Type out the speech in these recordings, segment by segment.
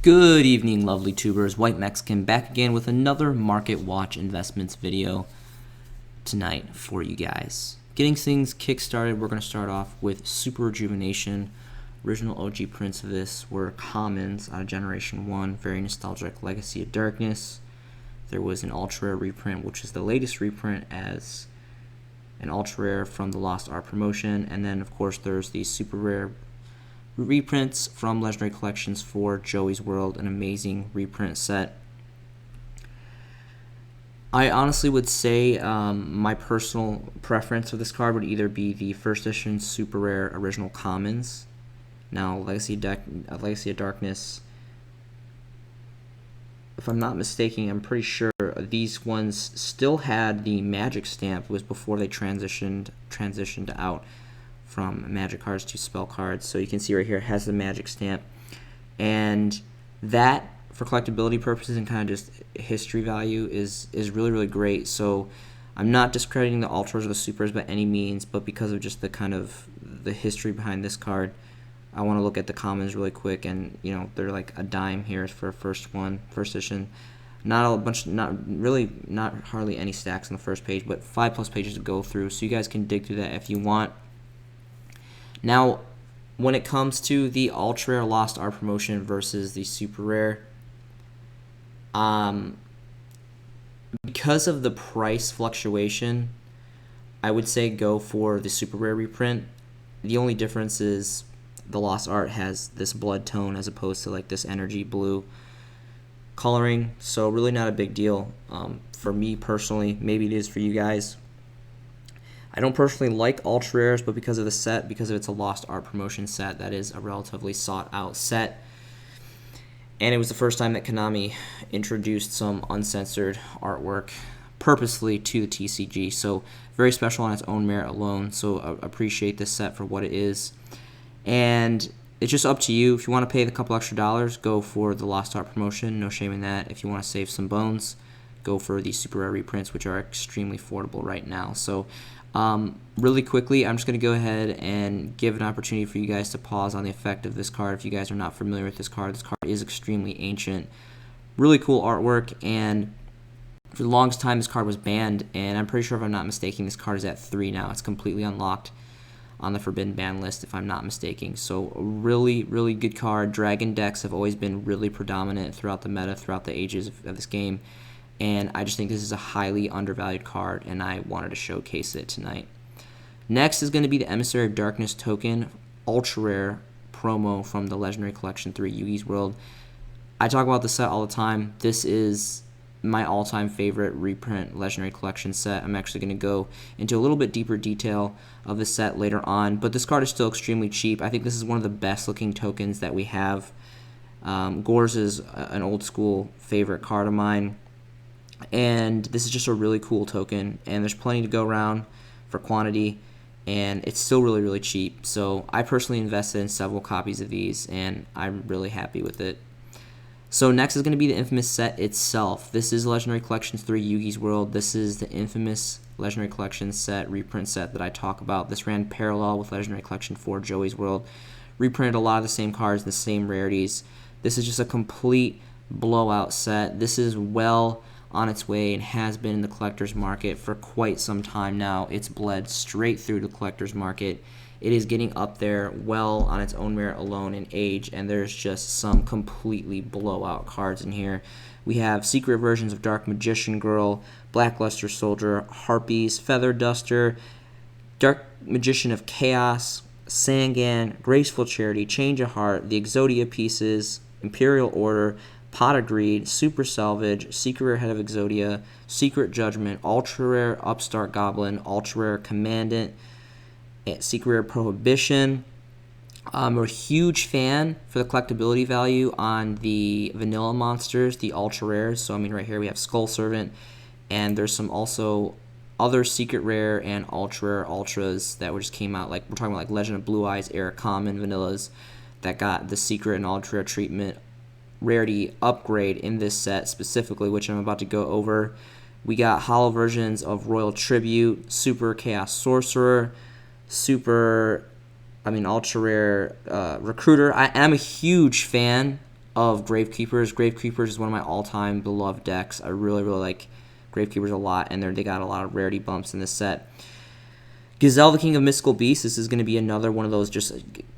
Good evening, lovely tubers. White Mexican back again with another Market Watch Investments video tonight for you guys. Getting things kick-started, we're going to start off with Super Rejuvenation. Original OG prints of this were commons out of Generation 1, very nostalgic Legacy of Darkness. There was an ultra rare reprint, which is the latest reprint as an ultra rare from the Lost Art promotion. And then, of course, there's the super rare reprints from Legendary Collections for Joey's World, an amazing reprint set. I honestly would say my personal preference for this card would either be the first edition super rare original commons. Now, Legacy of Darkness, if I'm not mistaken, I'm pretty sure these ones still had the magic stamp. It was before they transitioned out from magic cards to spell cards. So you can see right here it has the magic stamp, and that for collectability purposes and kind of just history value is really great. So I'm not discrediting the ultras or the supers by any means, but because of just the kind of the history behind this card, I want to look at the commons really quick. And you know, they're like a dime here for first edition. Not hardly any stacks on the first page, but 5+ pages to go through, so you guys can dig through that if you want. Now, when it comes to the ultra rare Lost Art promotion versus the super rare, because of the price fluctuation, I would say go for the super rare reprint. The only difference is the Lost Art has this blood tone as opposed to like this energy blue coloring, so really not a big deal for me personally. Maybe it is for you guys. I don't personally like ultra rares, but because of the set, because it's a Lost Art promotion set, that is a relatively sought out set. And it was the first time that Konami introduced some uncensored artwork purposely to the TCG, so very special on its own merit alone. So appreciate this set for what it is. And it's just up to you. If you want to pay the couple extra dollars, go for the Lost Art promotion. No shame in that. If you want to save some bones, go for the super rare reprints, which are extremely affordable right now. So really quickly, I'm just going to go ahead and give an opportunity for you guys to pause on the effect of this card. If you guys are not familiar with this card is extremely ancient. Really cool artwork, and for the longest time this card was banned, and I'm pretty sure, if I'm not mistaken, this card is at 3 now. It's completely unlocked on the forbidden ban list, if I'm not mistaken. So a really good card. Dragon decks have always been really predominant throughout the meta, throughout the ages of this game, and I just think this is a highly undervalued card, and I wanted to showcase it tonight. Next is going to be the Emissary of Darkness token, ultra rare promo from the Legendary Collection 3 Yugi's World. I talk about this set all the time. This is my all-time favorite reprint Legendary Collection set. I'm actually going to go into a little bit deeper detail of the set later on, but this card is still extremely cheap. I think this is one of the best looking tokens that we have. Gore's is an old school favorite card of mine, and this is just a really cool token, and there's plenty to go around for quantity, and it's still really cheap. So I personally invested in several copies of these, and I'm really happy with it. So next is going to be the infamous set itself. This is Legendary Collections 3 Yugi's World. This is the infamous Legendary Collections set, reprint set that I talk about. This ran parallel with Legendary Collection 4 Joey's World. Reprinted a lot of the same cards, the same rarities. This is just a complete blowout set. This is well on its way and has been in the collector's market for quite some time now. It's bled straight through the collector's market. It is getting up there well on its own merit alone in age, and there's just some completely blowout cards in here. We have secret versions of Dark Magician Girl, Blackluster Soldier, Harpies, Feather Duster, Dark Magician of Chaos, Sangan, Graceful Charity, Change of Heart, the Exodia pieces, Imperial Order, Pot of Greed, Super Salvage, Secret Rare Head of Exodia, Secret Judgment, Ultra Rare Upstart Goblin, Ultra Rare Commandant, Secret Rare Prohibition. I'm a huge fan for the collectability value on the vanilla monsters, the ultra rares. So I mean, right here we have Skull Servant, and there's some also other secret rare and ultra rare ultras that just came out. Like we're talking about like Legend of Blue Eyes, Era Common vanillas that got the secret and ultra rare treatment rarity upgrade in this set specifically, which I'm about to go over. We got hollow versions of Royal Tribute, Super Chaos Sorcerer, ultra rare Recruiter. I'm a huge fan of Gravekeepers. Gravekeepers is one of my all-time beloved decks. I really, really like Gravekeepers a lot, and they got a lot of rarity bumps in this set. Gazelle, the King of Mystical Beasts. This is going to be another one of those just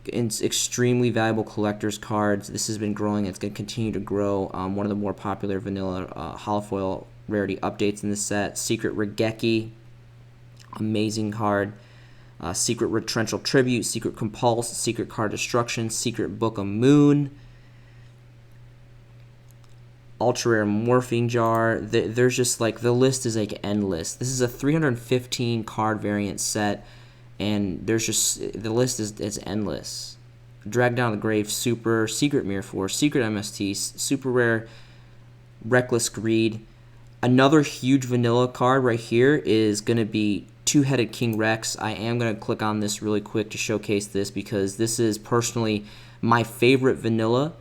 extremely valuable collector's cards. This has been growing. It's going to continue to grow. One of the more popular vanilla holofoil rarity updates in this set. Secret Regeki, amazing card. Secret Retrenchal Tribute, Secret Compulse, Secret Card Destruction, Secret Book of Moon, Ultra Rare Morphing Jar. There's just like, the list is like endless. This is a 315 card variant set, and there's just, the list is endless. Drag Down the Grave Super, Secret Mirror Force, Secret MST, Super Rare Reckless Greed. Another huge vanilla card right here is going to be Two-Headed King Rex. I am going to click on this really quick to showcase this, because this is personally my favorite vanilla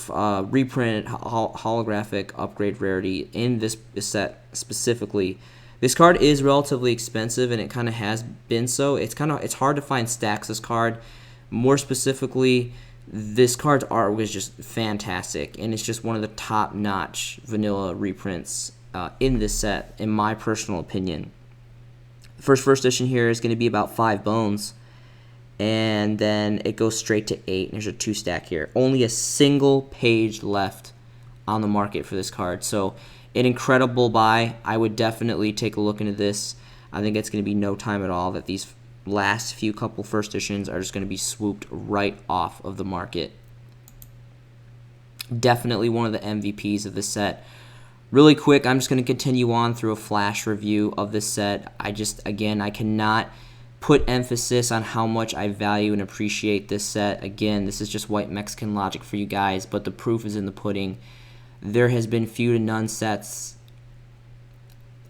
reprinted holographic upgrade rarity in this set specifically. This card is relatively expensive, and it kind of has been so. It's hard to find stacks this card. More specifically, this card's art was just fantastic, and it's just one of the top-notch vanilla reprints in this set, in my personal opinion. The first edition here is going to be about 5 bones, and then it goes straight to 8. There's a 2-stack here. Only a single page left on the market for this card, so an incredible buy. I would definitely take a look into this. I think it's going to be no time at all that these last few couple first editions are just going to be swooped right off of the market. Definitely one of the MVPs of this set. Really quick, I'm just going to continue on through a flash review of this set. I cannot put emphasis on how much I value and appreciate this set. Again, this is just white Mexican logic for you guys, but the proof is in the pudding. There has been few to none sets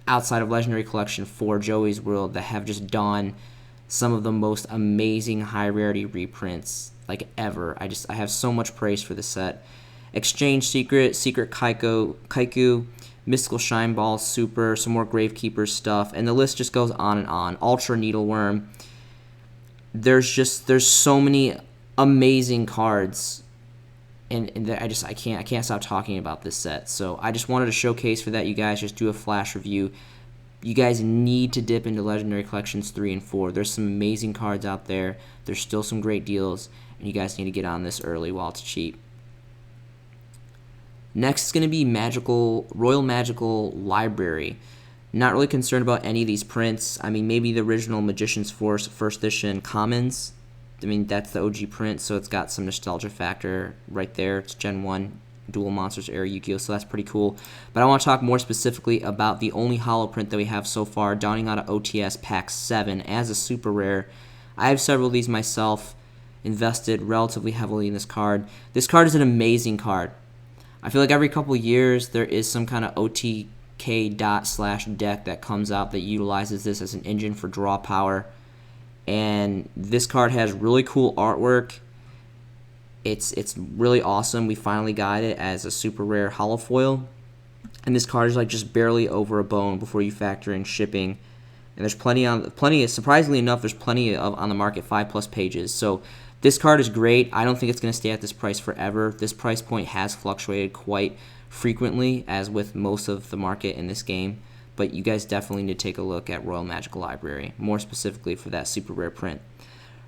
outside of Legendary Collection for Joey's World that have just done some of the most amazing high rarity reprints like ever. I have so much praise for this set. Exchange Secret, Secret Kaiku, Mystical Shine Ball, Super, some more Gravekeeper stuff, and the list just goes on and on. Ultra Needleworm. There's so many amazing cards, and I can't stop talking about this set. So I just wanted to showcase for that, you guys, just do a flash review. You guys need to dip into Legendary Collections 3 and 4. There's some amazing cards out there. There's still some great deals, and you guys need to get on this early while it's cheap. Next is going to be Royal Magical Library. Not really concerned about any of these prints. I mean, maybe the original Magician's Force first edition commons. I mean, that's the OG print, so it's got some nostalgia factor right there. It's Gen 1 Dual Monsters era Yu-Gi-Oh!, so that's pretty cool. But I want to talk more specifically about the only holo print that we have so far, dawning out of OTS Pack 7 as a super rare. I have several of these myself, invested relatively heavily in this card. This card is an amazing card. I feel like every couple years there is some kind of OTK /deck that comes out that utilizes this as an engine for draw power. And this card has really cool artwork. It's really awesome. We finally got it as a super rare holofoil. And this card is like just barely over a bone before you factor in shipping. And there's plenty, surprisingly enough, there's plenty of on the market, 5+ pages. So this card is great. I don't think it's going to stay at this price forever. This price point has fluctuated quite frequently, as with most of the market in this game. But you guys definitely need to take a look at Royal Magical Library, more specifically for that super rare print.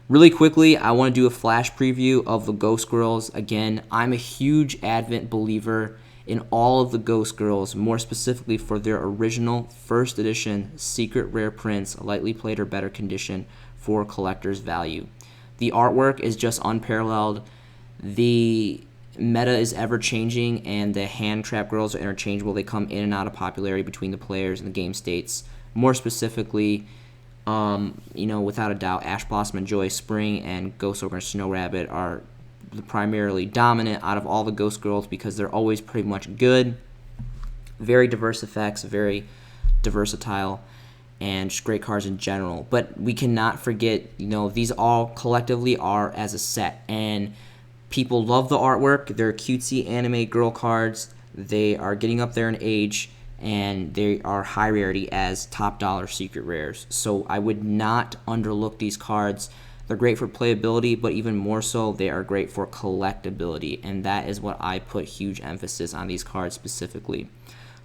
Really quickly, I want to do a flash preview of the Ghost Girls. Again, I'm a huge Advent believer in all of the Ghost Girls, more specifically for their original first edition secret rare prints, lightly played or better condition for collector's value. The artwork is just unparalleled. The meta is ever changing, and the hand trap girls are interchangeable. They come in and out of popularity between the players and the game states. More specifically, without a doubt, Ash Blossom and Joy Spring and Ghost Ogre and Snow Rabbit are the primarily dominant out of all the Ghost Girls, because they're always pretty much good. Very diverse effects, very versatile, and just great cards in general. But we cannot forget, these all collectively are as a set, and people love the artwork. They're cutesy anime girl cards. They are getting up there in age, and they are high rarity as top dollar secret rares. So I would not underlook these cards. They're great for playability, but even more so, they are great for collectability, and that is what I put huge emphasis on these cards specifically.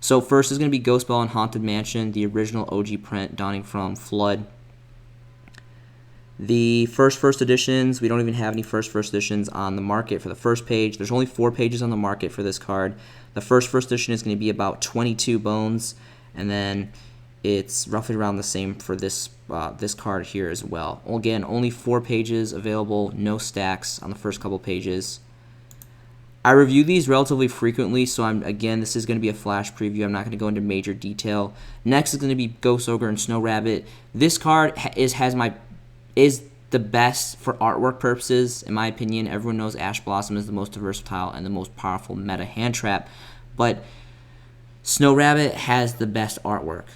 So first is going to be Ghost Bell and Haunted Mansion, the original OG print dawning from Flood. The first editions, we don't even have any first editions on the market for the first page. There's only 4 pages on the market for this card. The first edition is going to be about 22 bones, and then it's roughly around the same for this this card here as well. Again, only 4 pages available, no stacks on the first couple pages. I review these relatively frequently, so this is going to be a flash preview. I'm not going to go into major detail. Next is going to be Ghost Ogre and Snow Rabbit. This card is the best for artwork purposes, in my opinion. Everyone knows Ash Blossom is the most versatile and the most powerful meta hand trap, but Snow Rabbit has the best artwork.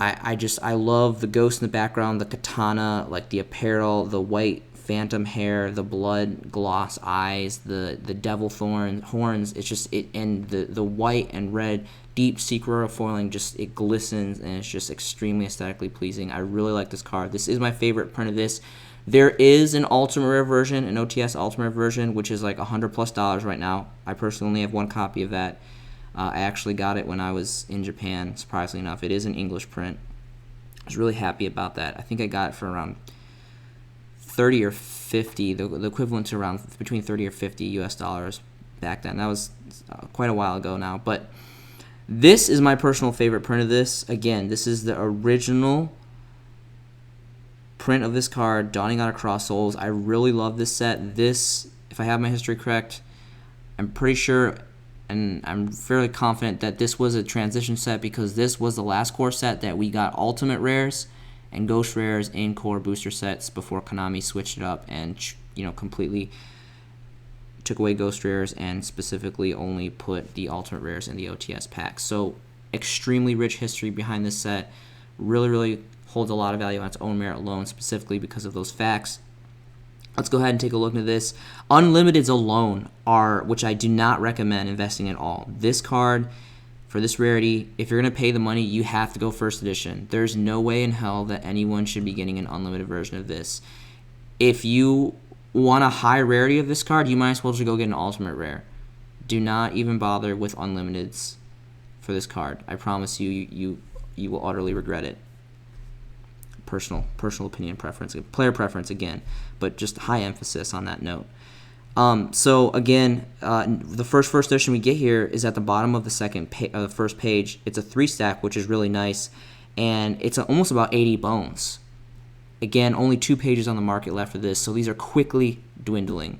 I love the ghost in the background, the katana, like the apparel, the white phantom hair, the blood gloss eyes, the devil horns. It's just and the white and red deep secret foiling, just it glistens and it's just extremely aesthetically pleasing. I really like this card. This is my favorite print of this. There is an Ultimate Rare version, an OTS Ultimate Rare version, which is like $100+ right now. I personally only have 1 copy of that. I actually got it when I was in Japan, surprisingly enough. It is an English print. I was really happy about that. I think I got it for around 30 or 50, the equivalent to around between 30 or 50 US dollars back then. That was quite a while ago now. But this is my personal favorite print of this. Again, this is the original print of this card, Dawning Out of Cross Souls. I really love this set. This, if I have my history correct, I'm pretty sure and I'm fairly confident that this was a transition set because this was the last core set that we got Ultimate Rares and Ghost Rares in core booster sets before Konami switched it up and completely took away Ghost Rares and specifically only put the Ultimate Rares in the OTS pack. So extremely rich history behind this set. Really holds a lot of value on its own merit alone, specifically because of those facts. Let's go ahead and take a look into this. Unlimiteds alone which I do not recommend investing at all. This card, for this rarity, if you're going to pay the money, you have to go first edition. There's no way in hell that anyone should be getting an unlimited version of this. If you want a high rarity of this card, you might as well just go get an ultimate rare. Do not even bother with unlimiteds for this card. I promise you will utterly regret it. Personal opinion, preference, player preference again, but just high emphasis on that note. So again, the first edition we get here is at the bottom of the first page. It's a 3-stack, which is really nice, and it's almost about 80 bones. Again, only 2 pages on the market left for this, so these are quickly dwindling.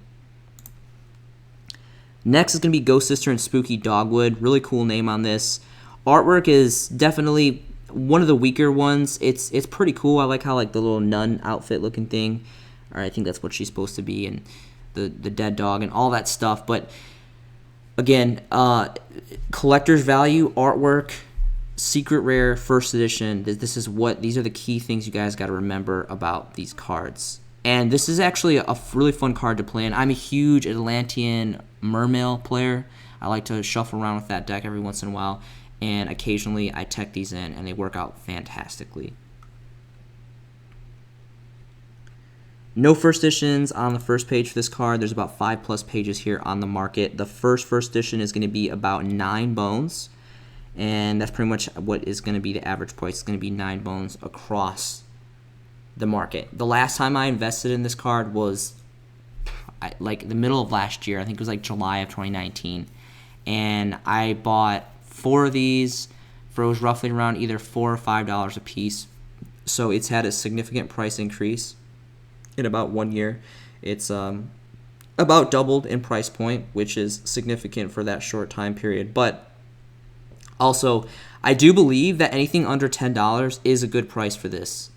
Next is going to be Ghost Sister and Spooky Dogwood. Really cool name on this. Artwork is definitely one of the weaker ones. It's pretty cool. I like how the little nun outfit looking thing, or I think that's what she's supposed to be, and the dead dog and all that stuff. But again, collector's value, artwork, secret rare, first edition. These are the key things you guys got to remember about these cards. And this is actually a really fun card to play in. I'm a huge Atlantean Mermail player. I like to shuffle around with that deck every once in a while, and occasionally I tech these in, and they work out fantastically. No first editions on the first page for this card. There's about 5+ pages here on the market. The first edition is going to be about 9 bones, and that's pretty much what is going to be the average price. It's going to be 9 bones across the market. The last time I invested in this card was the middle of last year. I think it was July of 2019, and I bought 4 of these for roughly around either $4 or $5 a piece. So it's had a significant price increase in about 1 year. It's about doubled in price point, which is significant for that short time period. But also, I do believe that anything under $10 is a good price for this.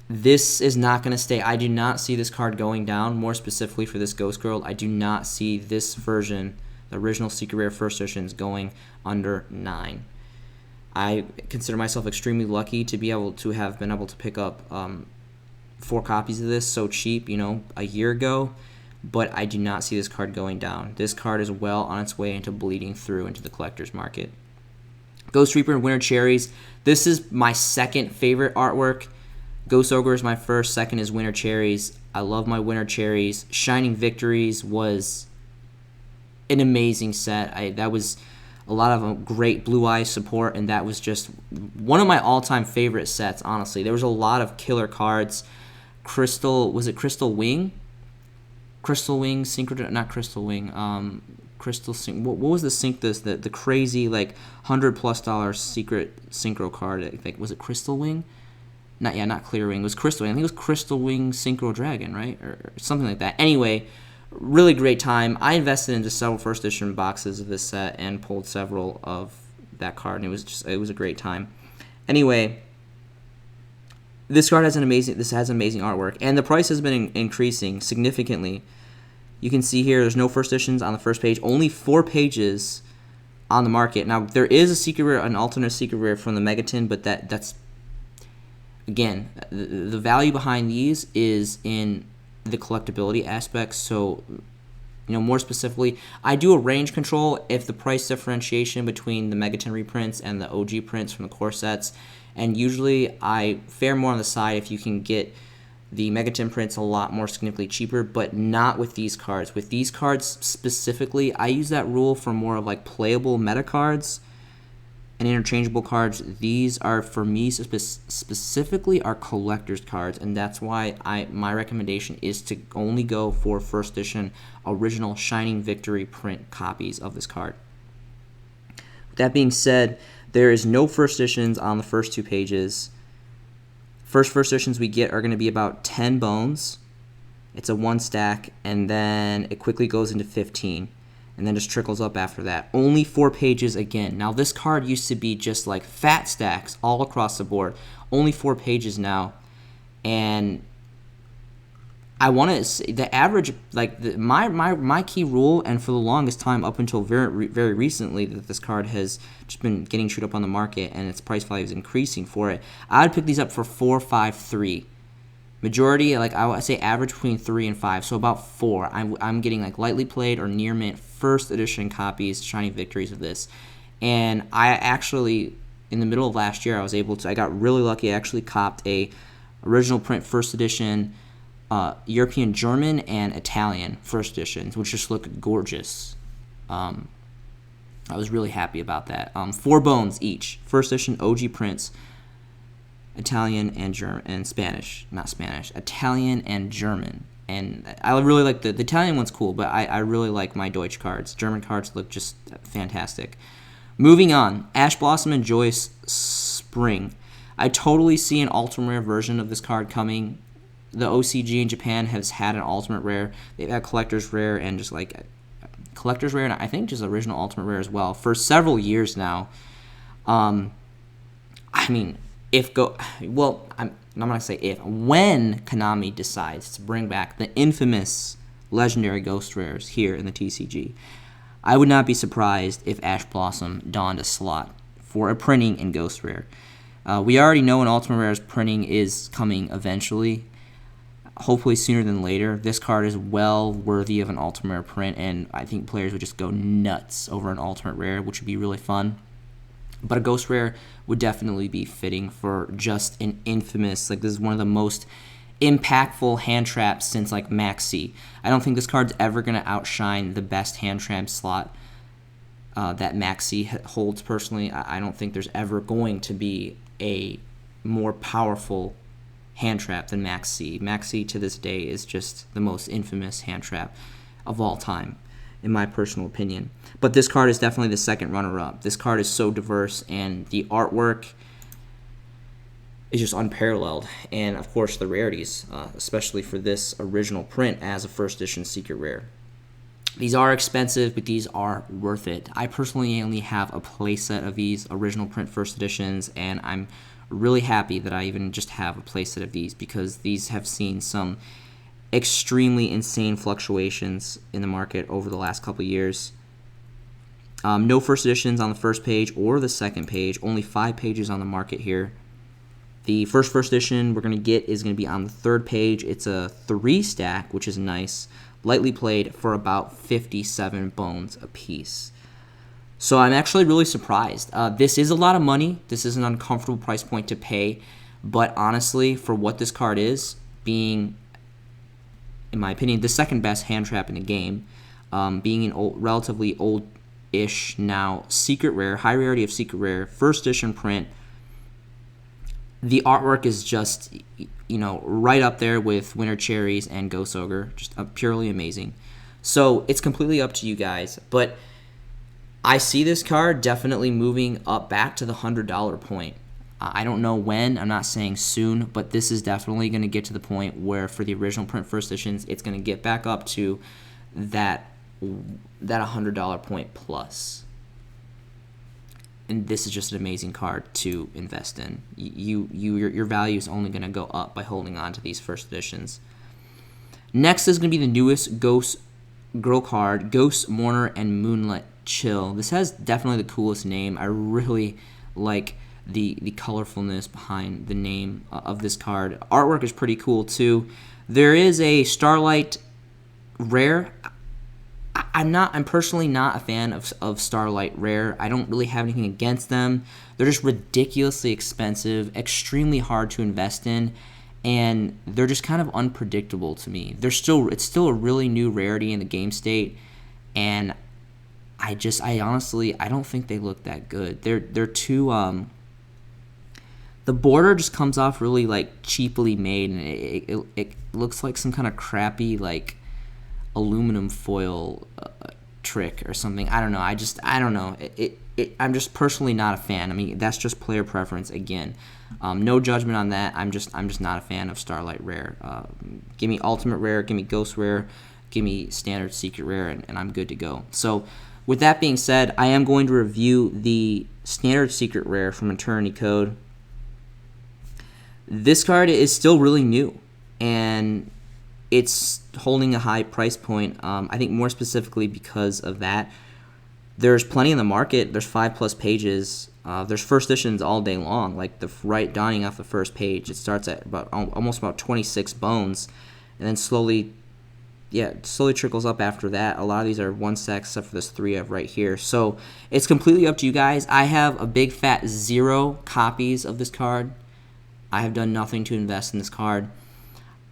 This is not going to stay. I do not see this card going down. More specifically for this Ghost Girl, I do not see this version, the original Secret Rare First Editions, going under 9. I consider myself extremely lucky to have been able to pick up 4 copies of this so cheap, a year ago, but I do not see this card going down. This card is well on its way into bleeding through into the collector's market. Ghost Reaper and Winter Cherries. This is my second favorite artwork. Ghost Ogre is my first. Second is Winter Cherries. I love my Winter Cherries. Shining Victories was an amazing set. That was a lot of great Blue Eyes support, and that was just one of my all-time favorite sets, honestly. There was a lot of killer cards. Crystal Wing? Crystal Wing, Synchro, not Crystal Wing, Crystal Sync. What was the sync the crazy like $100+ secret synchro card? I think was it Crystal Wing? Not Clear Wing. It was Crystal Wing. I think it was Crystal Wing Synchro Dragon, right, or something like that. Anyway, really great time. I invested into several first edition boxes of this set and pulled several of that card, and it was a great time. Anyway, this card has amazing artwork, and the price has been increasing significantly. You can see here there's no first editions on the first page, only 4 pages on the market. Now there is a secret rare, an alternate secret rare from the Megaton, but that's again, the value behind these is in the collectability aspect. So, more specifically, I do a range control if the price differentiation between the Megaton reprints and the OG prints from the core sets, and usually I fare more on the side if you can get the Megaton prints a lot more significantly cheaper, but not with these cards. With these cards specifically, I use that rule for more of like playable meta cards and interchangeable cards. These are, for me specifically, are collector's cards, and that's why my recommendation is to only go for first edition original Shining Victory print copies of this card. With that being said, there is no first editions on the first 2 pages. First editions we get are going to be about 10 bones. It's a 1 stack, and then it quickly goes into 15. And then just trickles up after that. Only 4 pages again. Now, this card used to be just like fat stacks all across the board. Only 4 pages now. And I want to say the average, like my key rule, and for the longest time up until very recently, that this card has just been getting chewed up on the market and its price value is increasing for it. I would pick these up for 4, 5, 3. Majority, like I would say, average between 3 and 5, so about 4. I'm getting like lightly played or near mint first edition copies, Shining Victories of this, and I actually, in the middle of last year, I got really lucky. I actually copped a original print first edition, European, German, and Italian first editions, which just look gorgeous. I was really happy about that. 4 bones each, first edition OG prints. Italian and German and Spanish, not Spanish, Italian and German. And I really like the Italian one's cool, but I really like my Deutsch cards. German cards look just fantastic. Moving on, Ash Blossom and Joyce Spring. I totally see an ultimate rare version of this card coming. The OCG in Japan has had an ultimate rare. They've had collector's rare and just like collector's rare, and I think just original ultimate rare as well for several years now. I mean, when Konami decides to bring back the infamous legendary ghost rares here in the TCG, I would not be surprised if Ash Blossom donned a slot for a printing in ghost rare. We already know an ultimate rare's printing is coming eventually, hopefully sooner than later. This card is well worthy of an ultimate rare print, and I think players would just go nuts over an ultimate rare, which would be really fun. But a ghost rare would definitely be fitting for just an infamous, like this is one of the most impactful hand traps since like Maxi. I don't think this card's ever going to outshine the best hand trap slot that Maxi holds personally. I don't think there's ever going to be a more powerful hand trap than Maxi. Maxi to this day is just the most infamous hand trap of all time, in my personal opinion. But this card is definitely the second runner-up. This card is so diverse, and the artwork is just unparalleled. And, of course, the rarities, especially for this original print as a first edition secret rare. These are expensive, but these are worth it. I personally only have a playset of these original print first editions, and I'm really happy that I even just have a playset of these, because these have seen some extremely insane fluctuations in the market over the last couple years. No first editions on the first page or the second page. Only 5 pages on the market here. The first edition we're going to get is going to be on the 3rd page. It's a 3 stack, which is nice. Lightly played for about 57 bones a piece. So I'm actually really surprised. This is a lot of money. This is an uncomfortable price point to pay. But honestly, for what this card is, being, in my opinion, the second best hand trap in the game, being an relatively old-ish now secret rare, high rarity of secret rare, first edition print, the artwork is just, right up there with Winter Cherries and Ghost Ogre, just purely amazing. So it's completely up to you guys, but I see this card definitely moving up back to the $100 point. I don't know when, I'm not saying soon, but this is definitely going to get to the point where for the original print first editions, it's going to get back up to that $100 point plus. And this is just an amazing card to invest in. Your value is only going to go up by holding on to these first editions. Next is going to be the newest Ghost Girl card, Ghost Mourner and Moonlight Chill. This has definitely the coolest name. I really like the colorfulness behind the name of this card. Artwork is pretty cool too. There is a Starlight rare. I'm personally not a fan of Starlight Rare. I don't really have anything against them. They're just ridiculously expensive, extremely hard to invest in, and they're just kind of unpredictable to me. It's still a really new rarity in the game state, and I honestly don't think they look that good. They're too the border just comes off really like cheaply made, and it looks like some kind of crappy like aluminum foil trick or something. I don't know. I don't know. I'm just personally not a fan. I mean, that's just player preference again. No judgment on that. I'm just not a fan of Starlight Rare. Give me Ultimate Rare, give me Ghost Rare, give me Standard Secret Rare, and I'm good to go. So with that being said, I am going to review the Standard Secret Rare from Eternity Code. This card is still really new, and it's holding a high price point. I think more specifically because of that. There's plenty in the market. There's 5+ pages. There's first editions all day long. Like dawning off the first page, it starts at almost about 26 bones, and then slowly trickles up after that. A lot of these are 1 sec, except for this 3 of right here. So it's completely up to you guys. I have a big fat 0 copies of this card. I have done nothing to invest in this card.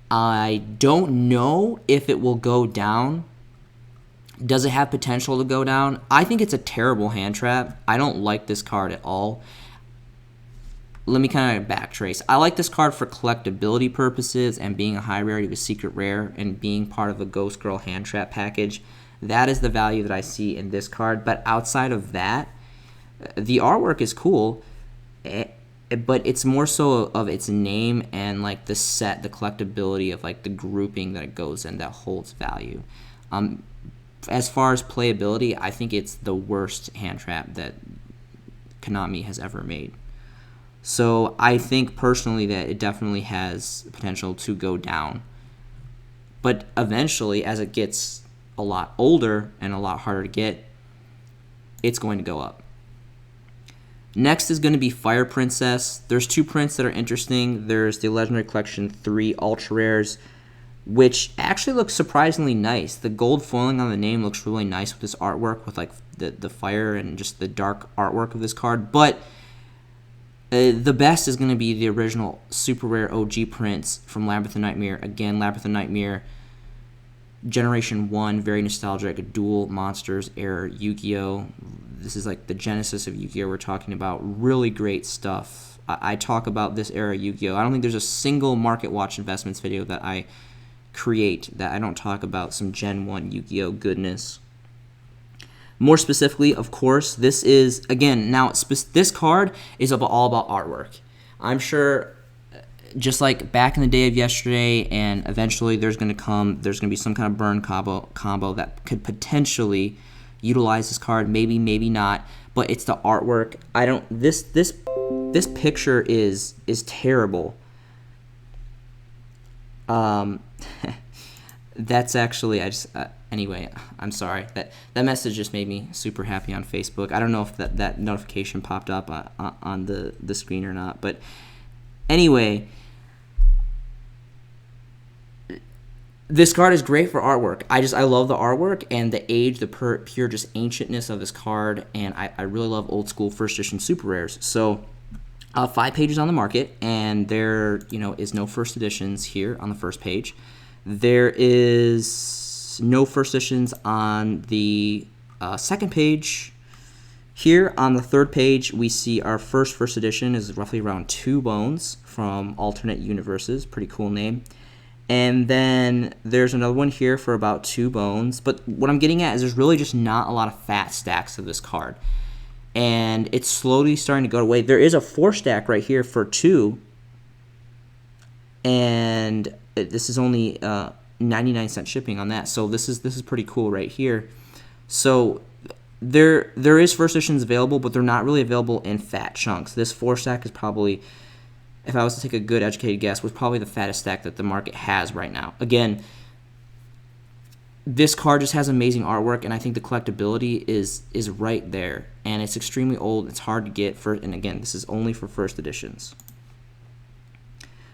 I don't know if it will go down. Does it have potential to go down? I think it's a terrible hand trap. I don't like this card at all. Let me kind of backtrace. I like this card for collectability purposes and being a high rarity with secret rare and being part of a Ghost Girl hand trap package. That is the value that I see in this card. But outside of that, the artwork is cool. But it's more so of its name and like the collectability of like the grouping that it goes in that holds value. As far as playability, I think it's the worst hand trap that Konami has ever made. So I think personally that it definitely has potential to go down. But eventually, as it gets a lot older and a lot harder to get, it's going to go up. Next is going to be Fire Princess. There's 2 prints that are interesting. There's the Legendary Collection 3 Ultra Rares, which actually looks surprisingly nice. The gold foiling on the name looks really nice with this artwork, with like the fire and just the dark artwork of this card. But the best is going to be the original super rare OG prints from Labyrinth of Nightmare. Again, Labyrinth of Nightmare Generation 1, very nostalgic, dual monsters era Yu-Gi-Oh! This is like the genesis of Yu-Gi-Oh! We're talking about. Really great stuff. I talk about this era Yu-Gi-Oh! I don't think there's a single Market Watch Investments video that I create that I don't talk about some Gen 1 Yu-Gi-Oh! Goodness. More specifically, of course, this is, again, now this card is all about artwork. I'm sure just like back in the day of yesterday, and eventually there's going to be some kind of burn combo that could potentially utilize this card, maybe not, but it's the artwork. This picture is terrible. That's actually anyway, I'm sorry. That message just made me super happy on Facebook. I don't know if that notification popped up on the screen or not, but anyway, this card is great for artwork. I love the artwork and the age, the pure just ancientness of this card, and I really love old school first edition super rares. So 5 pages on the market, and there is no first editions here on the first page. There is no first editions on the second page. Here on the third page, we see our first edition is roughly around 2 bones from Alternate Universes. Pretty cool name. And then there's another one here for about 2 bones. But what I'm getting at is there's really just not a lot of fat stacks of this card. And it's slowly starting to go away. There is a 4 stack right here for 2. And this is only 99-cent shipping on that. So this is pretty cool right here. So there is first editions available, but they're not really available in fat chunks. This 4 stack is probably, if I was to take a good educated guess, was probably the fattest stack that the market has right now. Again, this card just has amazing artwork, and I think the collectability is right there. And it's extremely old. It's hard to get and again, this is only for first editions.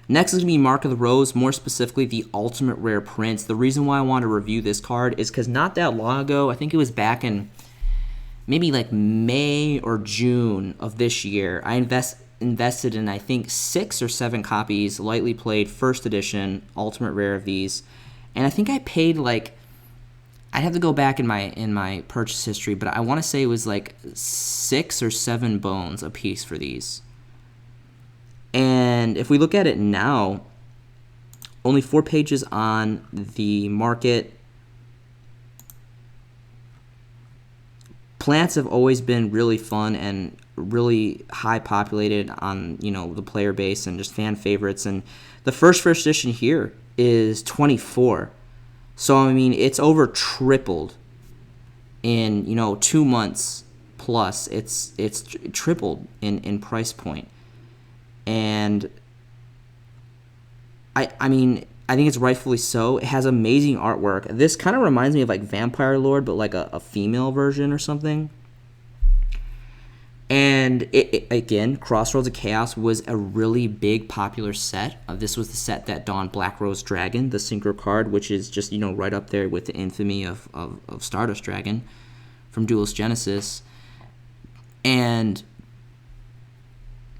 Next is going to be Mark of the Rose, more specifically the Ultimate Rare Prints. The reason why I want to review this card is because not that long ago, I think it was back in maybe like May or June of this year, I invested in I think 6 or 7 copies, lightly played first edition Ultimate Rare of these, and I think I paid like, I'd have to go back in my purchase history, but I want to say it was like 6 or 7 bones a piece for these. And if we look at it now, only 4 pages on the market. Plants have always been really fun and really high populated on the player base and just fan favorites. And the first edition here is 24. So I mean, it's over tripled in 2 months plus. It's tripled in price point. And I mean, I think it's rightfully so. It has amazing artwork. This kind of reminds me of like Vampire Lord, but like a female version or something. And again, Crossroads of Chaos was a really big popular set. This was the set that donned Black Rose Dragon, the synchro card, which is just right up there with the infamy of Stardust Dragon from Duelist Genesis. And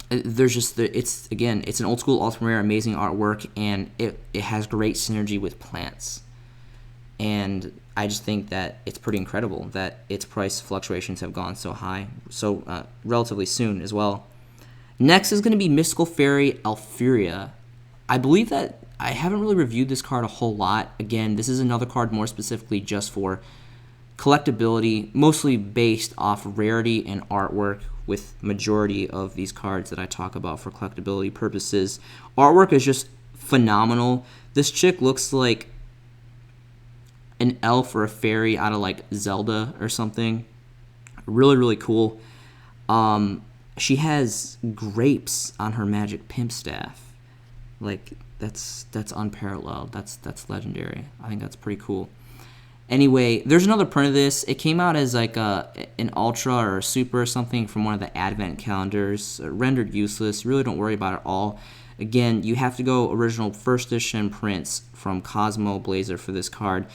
there's just it's an old school Ultimate Rare, amazing artwork, and it has great synergy with plants. And I just think that it's pretty incredible that its price fluctuations have gone so high so relatively soon as well. Next is going to be Mystical Fairy Alfuria. I believe that I haven't really reviewed this card a whole lot. Again, this is another card more specifically just for collectability, mostly based off rarity and artwork, with majority of these cards that I talk about for collectability purposes. Artwork is just phenomenal. This chick looks like an elf or a fairy out of like Zelda or something. Really, really cool. She has grapes on her magic pimp staff. Like that's unparalleled. That's legendary. I think that's pretty cool. Anyway, there's another print of this. It came out as like an Ultra or a Super or something from one of the Advent calendars. Rendered useless. You really don't worry about it all. Again, you have to go original first edition prints from Cosmo Blazer for this card.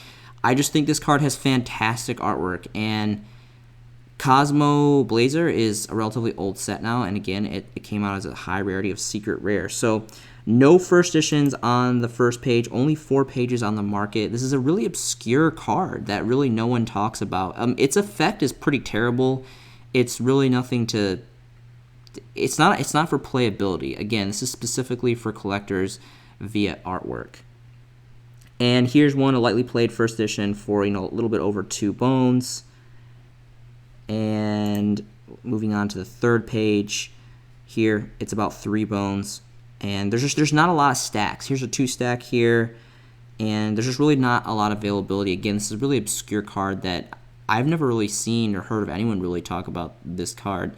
I just think this card has fantastic artwork, and Cosmo Blazer is a relatively old set now, and again, it came out as a high rarity of secret rare. So no first editions on the first page, only 4 pages on the market. This is a really obscure card that really no one talks about. Its effect is pretty terrible. It's really nothing to... It's not for playability. Again, this is specifically for collectors via artwork. And here's one, a lightly played first edition for a little bit over 2 bones. And moving on to the third page, here it's about 3 bones. And there's not a lot of stacks. Here's a 2 stack here, and there's just really not a lot of availability. Again, this is a really obscure card that I've never really seen or heard of anyone really talk about this card.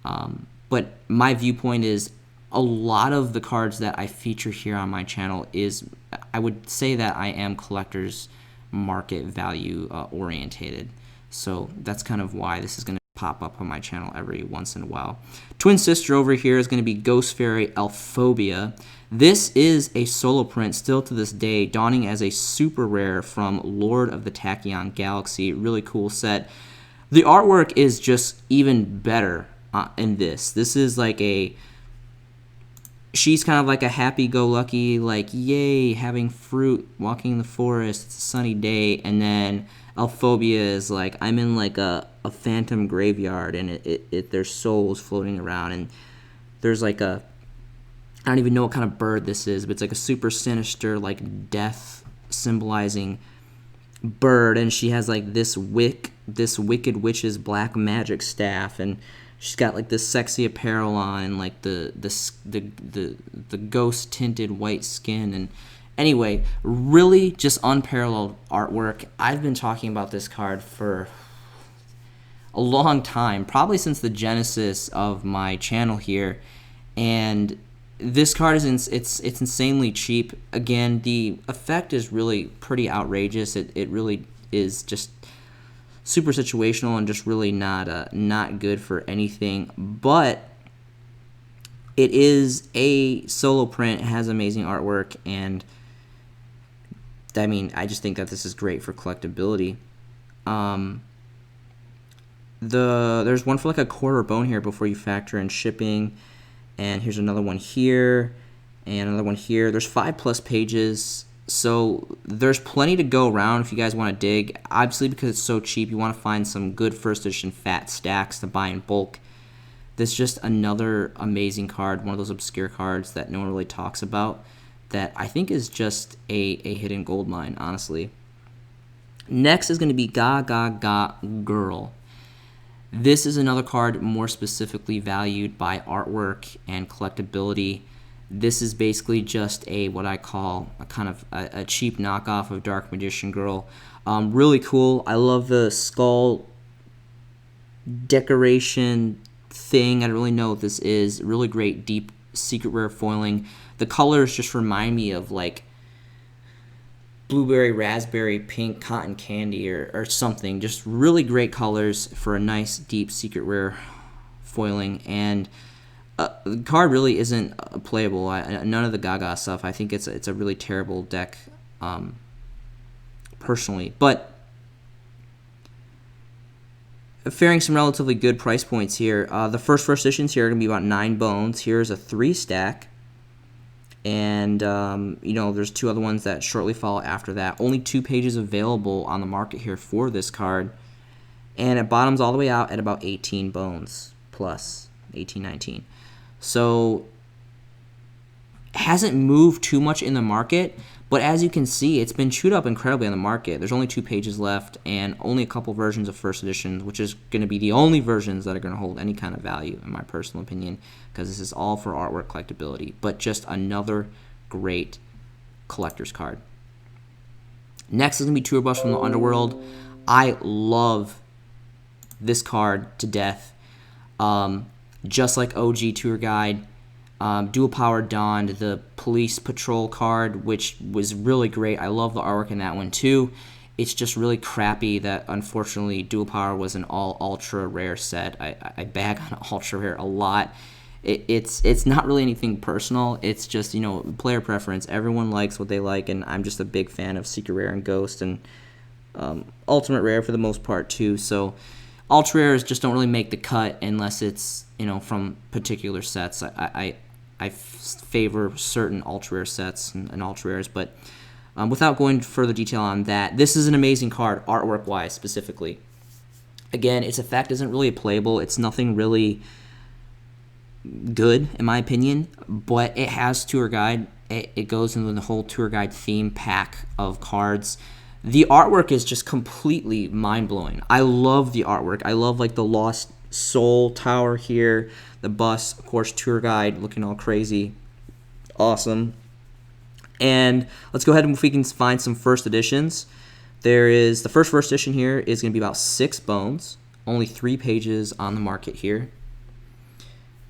But my viewpoint is a lot of the cards that I feature here on my channel is, I would say that I am collector's market value orientated. So that's kind of why this is going to pop up on my channel every once in a while. Twin sister over here is going to be Ghost Fairy Elphobia. This is a solo print still to this day, dawning as a super rare from Lord of the Tachyon Galaxy. Really cool set. The artwork is just even better in this. This is like a she's kind of like a happy-go-lucky, like, yay, having fruit, walking in the forest, it's a sunny day. And then Alphobia is like, I'm in like a phantom graveyard, and there's souls floating around, and there's like a, I don't even know what kind of bird this is, but it's like a super sinister, like, death symbolizing bird, and she has like this wicked witch's black magic staff, and she's got like this sexy apparel on, and like the ghost tinted white skin. And anyway, really just unparalleled artwork. I've been talking about this card for a long time, probably since the genesis of my channel here, and this card is it's insanely cheap. Again, the effect is really pretty outrageous. It really is just super situational and just really not good for anything. But it is a solo print. It has amazing artwork, and I mean, I just think that this is great for collectability. There's one for like a quarter bone here before you factor in shipping. And here's another one here, and another one here. There's 5+ pages, so there's plenty to go around if you guys want to dig. Obviously, because it's so cheap, you want to find some good first edition fat stacks to buy in bulk. This is just another amazing card, one of those obscure cards that no one really talks about, that I think is just a hidden gold mine, honestly. Next is going to be Ga Ga Ga Girl. This is another card more specifically valued by artwork and collectability. This is basically just what I call a kind of a cheap knockoff of Dark Magician Girl. Really cool. I love the skull decoration thing. I don't really know what this is. Really great deep secret rare foiling. The colors just remind me of like blueberry, raspberry, pink, cotton candy, or something. Just really great colors for a nice, deep, secret rare foiling. And the card really isn't playable. None of the Gaga stuff. I think it's a really terrible deck, personally. But faring some relatively good price points here. The first editions here are going to be about 9 bones. Here's a 3-stack. And, there's 2 other ones that shortly follow after that. Only 2 pages available on the market here for this card. And it bottoms all the way out at about 18 bones plus, 18, 19. So, hasn't moved too much in the market. But as you can see, it's been chewed up incredibly on the market. There's only 2 pages left and only a couple versions of first edition, which is going to be the only versions that are going to hold any kind of value, in my personal opinion, because this is all for artwork collectability. But just another great collector's card. Next is going to be Tour Bus from the Underworld. I love this card to death. Just like OG Tour Guide. Dual Power donned, the police patrol card, which was really great. I love the artwork in that one too. It's just really crappy that unfortunately Dual Power was an all ultra rare set. I bag on ultra rare a lot. It's not really anything personal. It's just, player preference. Everyone likes what they like, and I'm just a big fan of Secret Rare and Ghost and Ultimate Rare for the most part too. So ultra rares just don't really make the cut unless it's from particular sets. I favor certain ultra rare sets and ultra rares, but without going into further detail on that, this is an amazing card, artwork wise specifically. Again, its effect isn't really playable. It's nothing really good in my opinion, but it has tour guide. It goes into the whole tour guide theme pack of cards. The artwork is just completely mind-blowing. I love the artwork. I love like the Lost Soul Tower here, the bus, of course, tour guide looking all crazy. Awesome. And let's go ahead and if we can find some first editions. There is the first edition here is going to be about 6 bones, only 3 pages on the market here.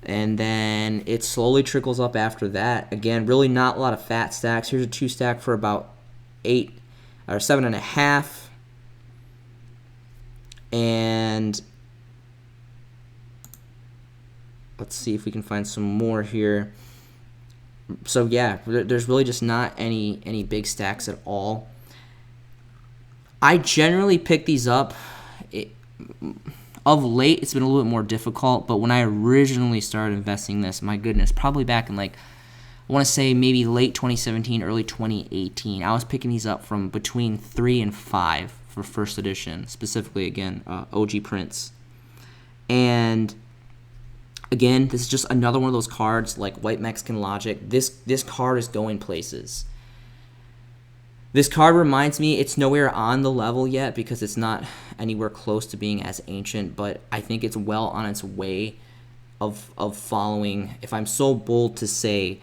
And then it slowly trickles up after that. Again, really not a lot of fat stacks. Here's a 2-stack for about 8 or 7.5. And let's see if we can find some more here. So yeah, there's really just not any big stacks at all. I generally pick these up. Of late, it's been a little bit more difficult, but when I originally started investing this, my goodness, probably back in like I want to say maybe late 2017, early 2018. I was picking these up from between 3 and 5 for first edition, specifically, again, OG prints. And again, this is just another one of those cards like White Mexican Logic. This card is going places. This card reminds me, it's nowhere on the level yet because it's not anywhere close to being as ancient, but I think it's well on its way of following, if I'm so bold to say,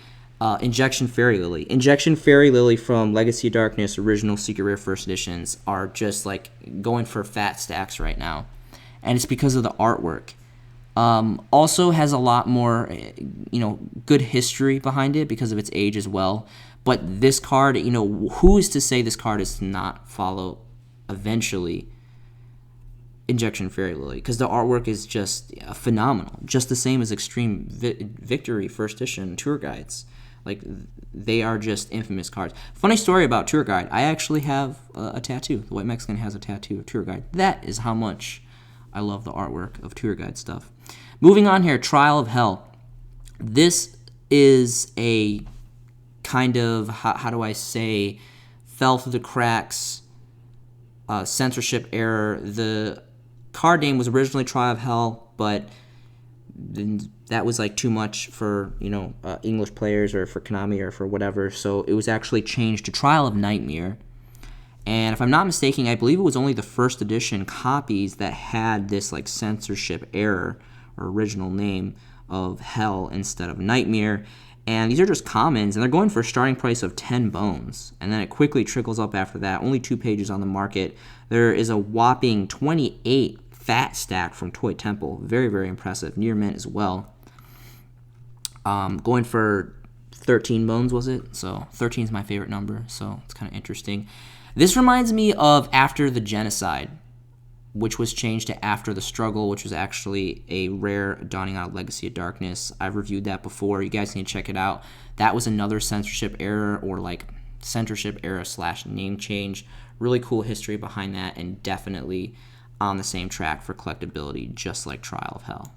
Injection Fairy Lily. Injection Fairy Lily from Legacy of Darkness, original Secret Rare First Editions, are just like going for fat stacks right now. And it's because of the artwork. Also has a lot more, good history behind it because of its age as well. But this card, who is to say this card is to not follow eventually Injection Fairy Lily? Because the artwork is just phenomenal. Just the same as Extreme Victory First Edition Tour Guides. Like, they are just infamous cards. Funny story about Tour Guide. I actually have a tattoo. The White Mexican has a tattoo of Tour Guide. That is how much I love the artwork of Tour Guide stuff. Moving on here, Trial of Hell. This is a kind of, how do I say, fell through the cracks, censorship error. The card name was originally Trial of Hell, but that was like too much for English players or for Konami or for whatever, so it was actually changed to Trial of Nightmare. And if I'm not mistaken, I believe it was only the first edition copies that had this like censorship error or original name of Hell instead of Nightmare. And these are just commons, and they're going for a starting price of 10 bones. And then it quickly trickles up after that. Only 2 pages on the market. There is a whopping 28 fat stack from Toy Temple. Very, very impressive. Near mint as well. Going for 13 bones, was it? So 13 is my favorite number, so it's kind of interesting. This reminds me of After the Genocide, which was changed to After the Struggle, which was actually a rare dawning out of Legacy of Darkness. I've reviewed that before. You guys need to check it out. That was another censorship error or like censorship error / name change. Really cool history behind that, and definitely on the same track for collectability, just like Trial of Hell.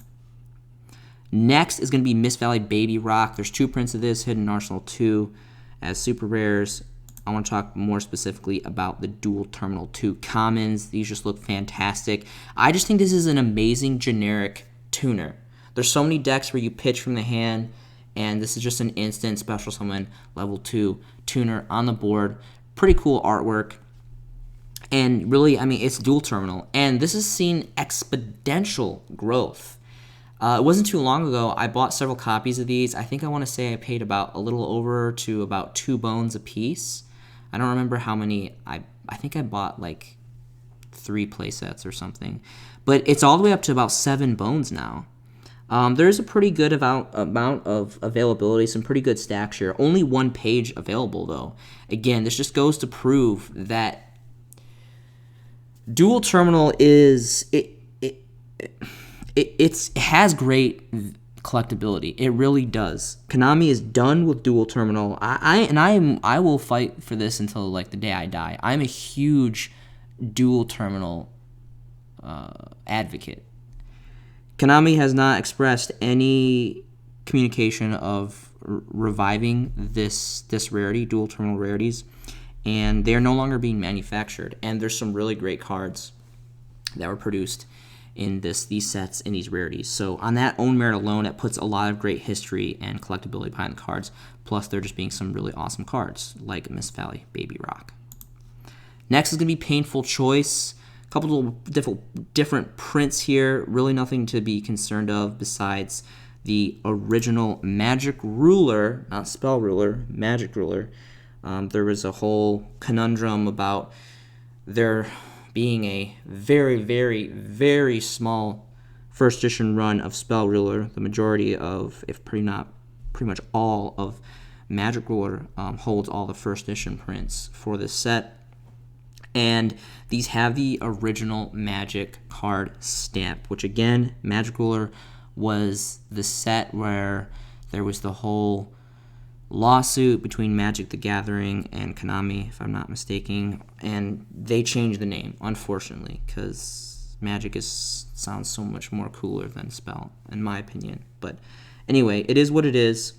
Next is going to be Mist Valley Baby Rock. There's 2 prints of this, Hidden Arsenal 2 as super rares. I want to talk more specifically about the Dual Terminal 2 commons. These just look fantastic. I just think this is an amazing generic tuner. There's so many decks where you pitch from the hand, and this is just an instant special summon level 2 tuner on the board. Pretty cool artwork. And really, it's dual terminal. And this has seen exponential growth. It wasn't too long ago, I bought several copies of these. I think I want to say I paid about a little over to about 2 bones a piece. I don't remember how many. I think I bought like 3 playsets or something. But it's all the way up to about 7 bones now. There's a pretty good amount of availability, some pretty good stacks here. Only 1 page available, though. Again, this just goes to prove that dual terminal it has great collectability. It really does. Konami is done with dual terminal. I will fight for this until like the day I die. I'm a huge dual terminal advocate. Konami has not expressed any communication of reviving this rarity, dual terminal rarities, and they are no longer being manufactured. And there's some really great cards that were produced in these sets and these rarities. So on that own merit alone, it puts a lot of great history and collectability behind the cards. Plus, there just being some really awesome cards like Mist Valley Baby Rock. Next is going to be Painful Choice. A couple of different prints here. Really nothing to be concerned of besides the original Magic Ruler, not Spell Ruler, Magic Ruler. There was a whole conundrum about there being a very, very, very small first edition run of Spell Ruler. The majority of, if pretty much all of Magic Ruler holds all the first edition prints for this set. And these have the original Magic card stamp, which again, Magic Ruler was the set where there was the whole lawsuit between Magic the Gathering and Konami, if I'm not mistaken, and they changed the name, unfortunately, because Magic sounds so much more cooler than Spell, in my opinion. But anyway, it is what it is,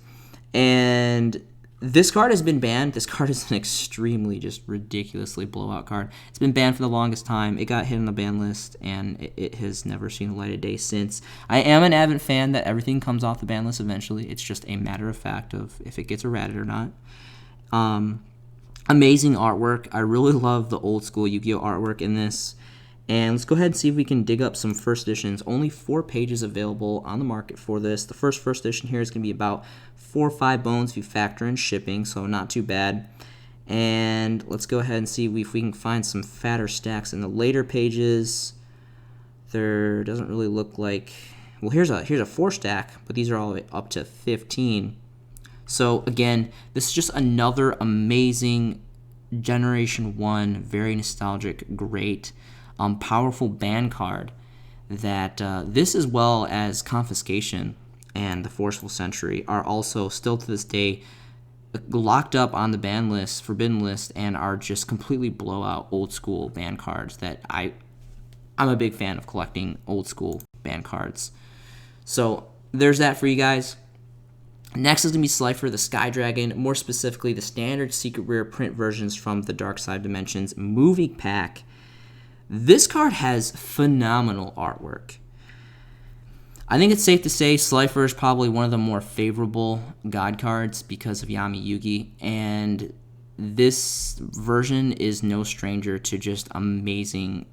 And this card has been banned. This card is an extremely, just ridiculously blowout card. It's been banned for the longest time. It got hit on the ban list, and it has never seen the light of day since. I am an avid fan that everything comes off the ban list eventually. It's just a matter of fact of if it gets errated or not. Amazing artwork. I really love the old school Yu-Gi-Oh artwork in this. And let's go ahead and see if we can dig up some first editions. Only 4 pages available on the market for this. The first edition here is going to be about 4 or 5 bones if you factor in shipping, so not too bad. And let's go ahead and see if we can find some fatter stacks in the later pages. There doesn't really look like... Well, here's a 4 stack, but these are all the way up to 15. So again, this is just another amazing Generation 1, very nostalgic, great, powerful ban card that this, as well as Confiscation and the Forceful Century, are also still to this day locked up on the ban list, forbidden list, and are just completely blowout old school ban cards that I'm a big fan of collecting old school ban cards. So there's that for you guys. Next is going to be Slifer the Sky Dragon, more specifically the standard secret rare print versions from the Dark Side of Dimensions movie pack. This card has phenomenal artwork. I think it's safe to say Slifer is probably one of the more favorable God cards because of Yami Yugi, and this version is no stranger to just amazing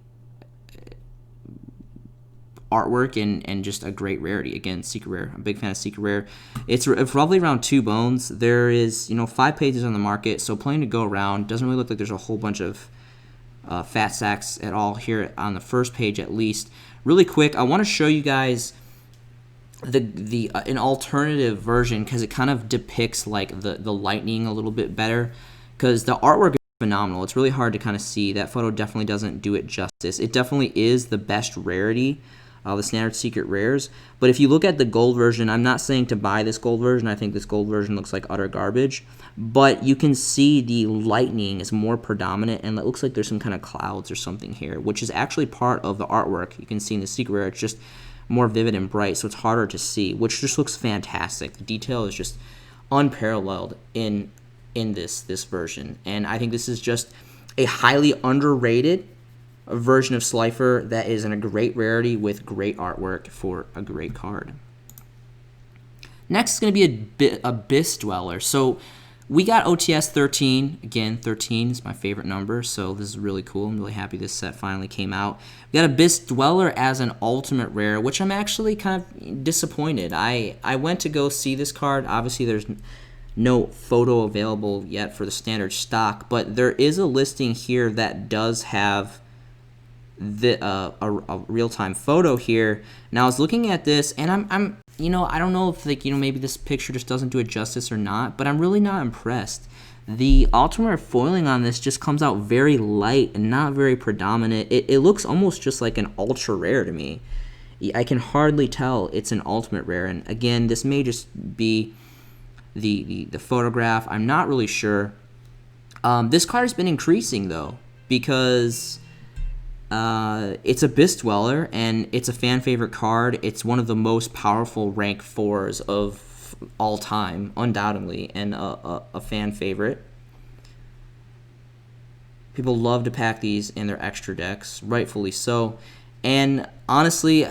artwork and just a great rarity. Again, secret rare. I'm a big fan of secret rare. It's roughly around 2 bones. There is 5 pages on the market, so plenty to go around. Doesn't really look like there's a whole bunch of fat stacks at all here on the first page at least. Really quick, I want to show you guys an alternative version because it kind of depicts like the lightning a little bit better, because the artwork is phenomenal. It's really hard to kind of see. That photo definitely doesn't do it justice. It definitely is the best rarity, the standard secret rares. But if you look at the gold version, I'm not saying to buy this gold version. I think this gold version looks like utter garbage. But you can see the lightning is more predominant, and it looks like there's some kind of clouds or something here, which is actually part of the artwork. You can see in the secret rare, it's just more vivid and bright, so it's harder to see, which just looks fantastic. The detail is just unparalleled in this version, and I think this is just a highly underrated version of Slifer that is in a great rarity with great artwork for a great card. Next is going to be Abyss Dweller. So we got OTS 13. Again, 13 is my favorite number, so this is really cool. I'm really happy this set finally came out. We got Abyss Dweller as an ultimate rare, which I'm actually kind of disappointed. I went to go see this card. Obviously, there's no photo available yet for the standard stock, but there is a listing here that does have a real-time photo here. Now I was looking at this, and I'm I don't know if maybe this picture just doesn't do it justice or not, but I'm really not impressed. The ultimate foiling on this just comes out very light and not very predominant. It looks almost just like an ultra rare to me. I can hardly tell it's an ultimate rare, and again, this may just be the photograph. I'm not really sure. This card has been increasing though, because it's Abyss Dweller, and it's a fan favorite card. It's one of the most powerful rank 4s of all time, undoubtedly, and a fan favorite. People love to pack these in their extra decks, rightfully so. And honestly,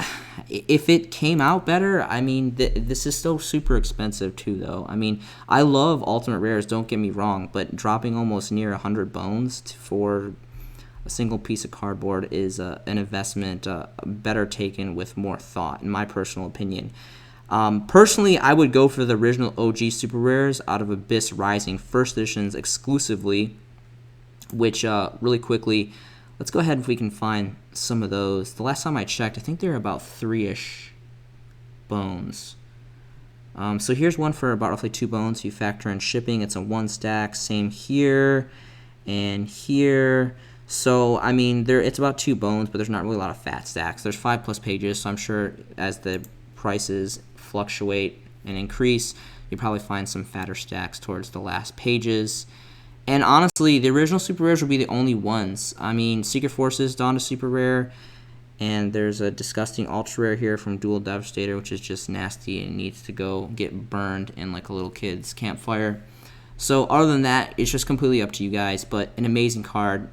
if it came out better, I mean, this is still super expensive too, though. I mean, I love Ultimate Rares, don't get me wrong, but dropping almost near 100 bones for a single piece of cardboard is an investment better taken with more thought, in my personal opinion. Personally, I would go for the original OG Super Rares out of Abyss Rising First Editions exclusively, which, really quickly, let's go ahead if we can find some of those. The last time I checked, I think they're about 3-ish bones. So here's one for about roughly 2 bones. If you factor in shipping, it's a 1 stack. Same here and here. So, I mean, it's about 2 bones, but there's not really a lot of fat stacks. There's 5+ pages, so I'm sure as the prices fluctuate and increase, you'll probably find some fatter stacks towards the last pages. And honestly, the original Super Rares will be the only ones. I mean, Secret Forces, Dawn to Super Rare, And there's a disgusting ultra rare here from Dual Devastator, which is just nasty and needs to go get burned in like a little kid's campfire. So other than that, it's just completely up to you guys, but an amazing card.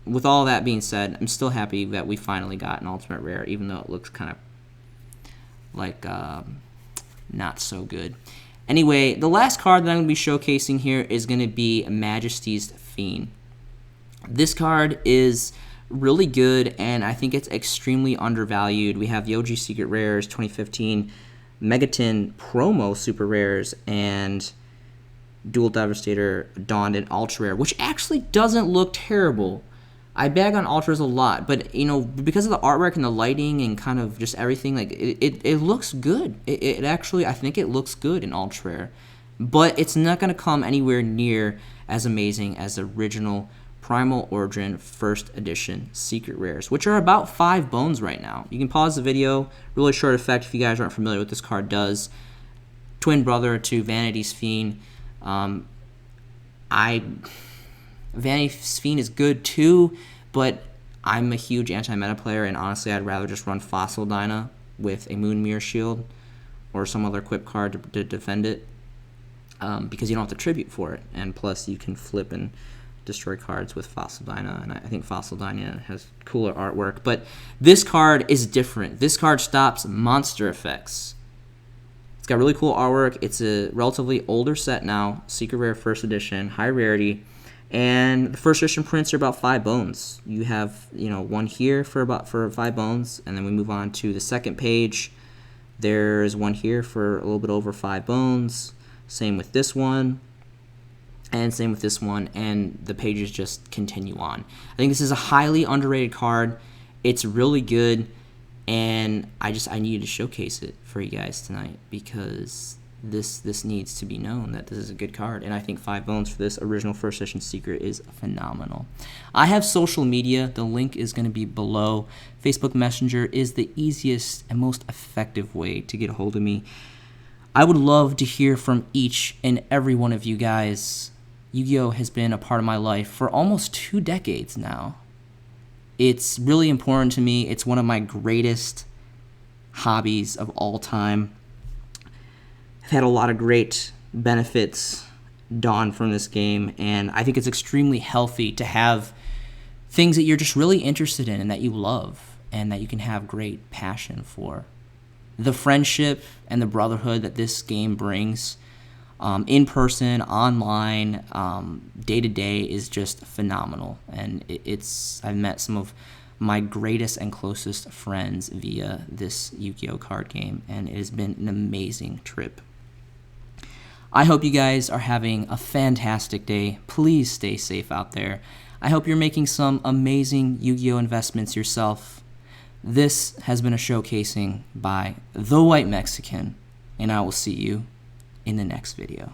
With all that being said, I'm still happy that we finally got an ultimate rare, even though it looks kind of like not so good. Anyway, the last card that I'm going to be showcasing here is going to be Majesty's Fiend. This card is really good, and I think it's extremely undervalued. We have the OG Secret Rares 2015 Megaton Promo Super Rares and Dual Devastator Dawned and Ultra Rare, which actually doesn't look terrible. I bag on Ultras a lot, but you know, because of the artwork and the lighting and kind of just everything, like it looks good. It actually, I think it looks good in Ultra Rare, but it's not going to come anywhere near as amazing as the original Primal Origin First Edition Secret Rares, which are about 5 bones right now. You can pause the video. Really short effect if you guys aren't familiar with what this card does. Twin brother to Vanity's Fiend. Vanity's Fiend is good too, but I'm a huge anti-meta player, and honestly, I'd rather just run Fossil Dyna with a Moon Mirror Shield or some other equip card to defend it, because you don't have to tribute for it, and plus you can flip and destroy cards with Fossil Dyna, and I think Fossil Dyna has cooler artwork. But this card is different. This card stops monster effects. It's got really cool artwork. It's a relatively older set now, Secret Rare First Edition, high rarity, and the First Edition prints are about 5 bones. You have, you know, one here for 5 bones, and then we move on to the second page. There's one here for a little bit over 5 bones. Same with this one. And same with this one, and the pages just continue on. I think this is a highly underrated card. It's really good, and I needed to showcase it for you guys tonight because this needs to be known that this is a good card, and I think 5 bones for this original First Edition Secret is phenomenal. I have social media. The link is going to be below. Facebook Messenger is the easiest and most effective way to get a hold of me. I would love to hear from each and every one of you guys. Yu-Gi-Oh! Has been a part of my life for almost 2 decades now. It's really important to me. It's one of my greatest hobbies of all time. I've had a lot of great benefits dawn from this game, and I think it's extremely healthy to have things that you're just really interested in and that you love and that you can have great passion for. The friendship and the brotherhood that this game brings, in person, online, day to day, is just phenomenal. And I've met some of my greatest and closest friends via this Yu-Gi-Oh! Card game, and it has been an amazing trip. I hope you guys are having a fantastic day. Please stay safe out there. I hope you're making some amazing Yu-Gi-Oh! Investments yourself. This has been a showcasing by The White Mexican, and I will see you in the next video.